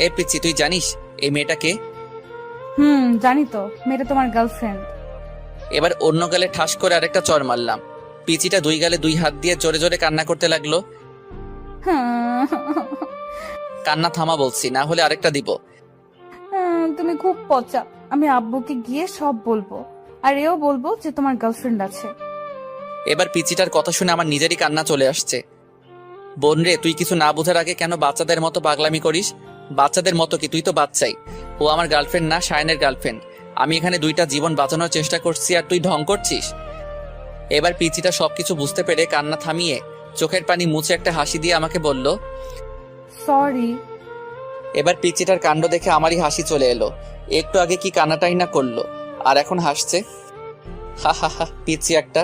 এ পিচ্ছি, তুই জানিস এই মেয়েটাকে? জানি তো, মেয়েটা তোমার গার্লফ্রেন্ড। এবার অন্য গালে ঠাস করে আরেকটা চড় মারলাম। পিচিটা দুই গালে দুই হাত দিয়ে জোরে জোরে কান্না করতে লাগলো। কান্না থামা বলছি, না হলে আরেকটা দিব। তুমি খুব পচা। আমি আব্বুকে গিয়ে সব বলবো, আর এও বলবো যে তোমার গার্লফ্রেন্ড আছে। এবার পিচিটার কথা শুনে আমার নিজেরই কান্না চলে আসছে। বোন রে, তুই কিছু না বোঝার আগে কেন বাচ্চাদের মতো পাগলামি করিস? বাচ্চাদের মতো কি? তুই তো বাচ্চাই। ও আমার গার্লফ্রেন্ড না, শায়নের গার্লফ্রেন্ড। আমি এখানে দুইটা জীবন বাঁচানোর চেষ্টা করছি আর তুই ঢং করছিস। এবার পিচিটা সবকিছু বুঝতে পেরে কান্না থামিয়ে চোখের পানি মুছে একটা হাসি দিয়ে আমাকে বলল। সরি। এবার পিচিটার কাণ্ড দেখে আমারই হাসি চলে এলো। একটু আগে কি কান্নাটাই না করলো, আর এখন হাসছে। হা হা হা, পিচি একটা।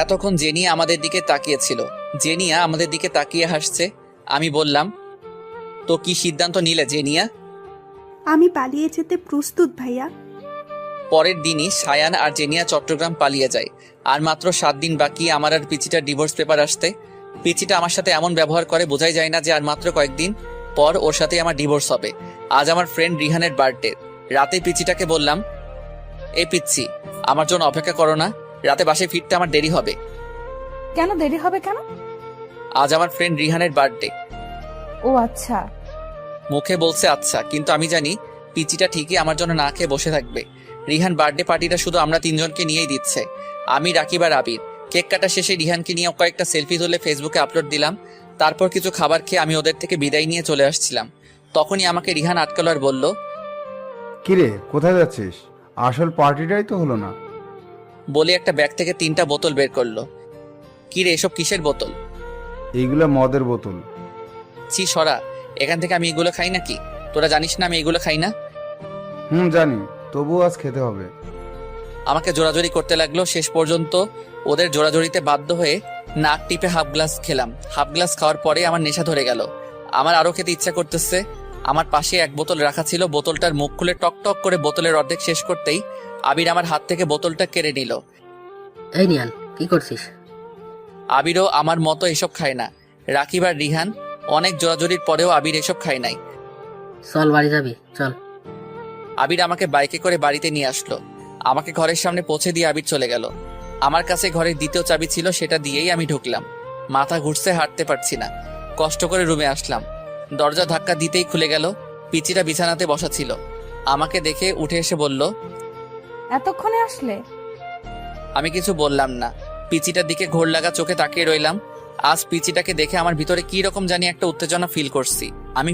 এতক্ষণ জেনিয়া আমাদের দিকে তাকিয়েছিল, জেনিয়া আমাদের দিকে তাকিয়ে হাসছে। আমি বললাম, তো কি সিদ্ধান্ত নিলে জেনিয়া? আমি পালিয়ে যেতে প্রস্তুত ভাইয়া। পরের দিনই সায়ান আর জেনিয়া চট্টগ্রাম পালিয়ে যায়। আর মাত্র 7 দিন বাকি আমার আর পিচিটার ডিভোর্স পেপার আসতে। পিচিটা আমার সাথে এমন ব্যবহার করে বোঝাই যায় না যে আর মাত্র কয়েকদিন পর ওর সাথে আমার ডিভোর্স হবে। আজ আমার ফ্রেন্ড রিহানের বার্থডে। রাতে পিচিটাকে বললাম, এই পিচ্ছি, আমার জন্য অপেক্ষা করো না, রাতে বাসায় ফিরতে আমার দেরি হবে। কেন দেরি হবে কেন? আজ আমার ফ্রেন্ড রিহানের বার্থডে। ও আচ্ছা। মুখে বলছে আচ্ছা, কিন্তু আমি জানি পিচিটা ঠিকই আমার জন্য না খেয়ে বসে থাকবে। রিহান বার্থডে পার্টিটা শুধু আমরা তিনজনকে নিয়েই দিচ্ছে, আমি, রাকিব আর আবির। কেক কাটা শেষে রিহানকে নিয়ে কয়েকটা সেলফি তুলে ফেসবুকে আপলোড দিলাম। তারপর কিছু খাবার খেয়ে আমি ওদের থেকে বিদায় নিয়ে চলে আসছিলাম। তখনই আমাকে রিহান আটকালো আর বলল, কিরে, কোথায় যাচ্ছিস? আসল পার্টিটাই তো হলো না। বলে একটা ব্যাগ থেকে 3টা বোতল বের করলো। কি রে, এসব কিসের বোতল? এইগুলা মদের বোতল। ছি সরা, এখান থেকে আমি এগুলো খাই নাকি? তোরা জানিস না আমি এগুলো খাই না। জানি, তবুও আজ খেতে হবে। আমাকে জোরাজোরি করতে লাগলো। শেষ পর্যন্ত ওদের জোরাজোরিতে বাধ্য হয়ে নাক টিপে হাফ গ্লাস খেলাম। হাফ গ্লাস খাওয়ার পরে আমার নেশা ধরে গেল। আমার আরো খেতে ইচ্ছা করতেছে। আমার পাশে এক বোতল রাখা ছিল, বোতলটার মুখ খুলে টক টক করে বোতলের অর্ধেক শেষ করতেই আবির আমার হাত থেকে বোতলটা কেড়ে নিল। এই নিয়ান, কি করছিস? আবিরও আমার মতো এসব খায় না। রাকিব আর রিহান অনেক জোরাজোরির পরেও আবির এসব খায় নাই। চল বাড়ি যাবি, চল। আবির আমাকে বাইকে করে বাড়িতে নিয়ে আসলো। আমাকে ঘরের সামনে পৌঁছে দিয়ে আবির চলে গেল। আমার কাছে ঘরের দ্বিতীয় চাবি ছিল, সেটা দিয়েই আমি ঢুকলাম। মাথা ঘুরছে, হাঁটতে পারছি না। কষ্ট করে রুমে আসলাম। দরজা ধাক্কা দিতেই খুলে গেল। পিচিটা বিছানাতে বসা ছিল। আমাকে দেখে উঠে এসে বলল, এতক্ষণে আসলে? আমি কিছু বললাম না। পিচিটার দিকে ঘোর লাগা চোখে তাকিয়ে রইলাম। আজ পিচিটাকে দেখে আমার ভিতরে কি রকম জানি একটা উত্তেজনা ফিল করছি। আমি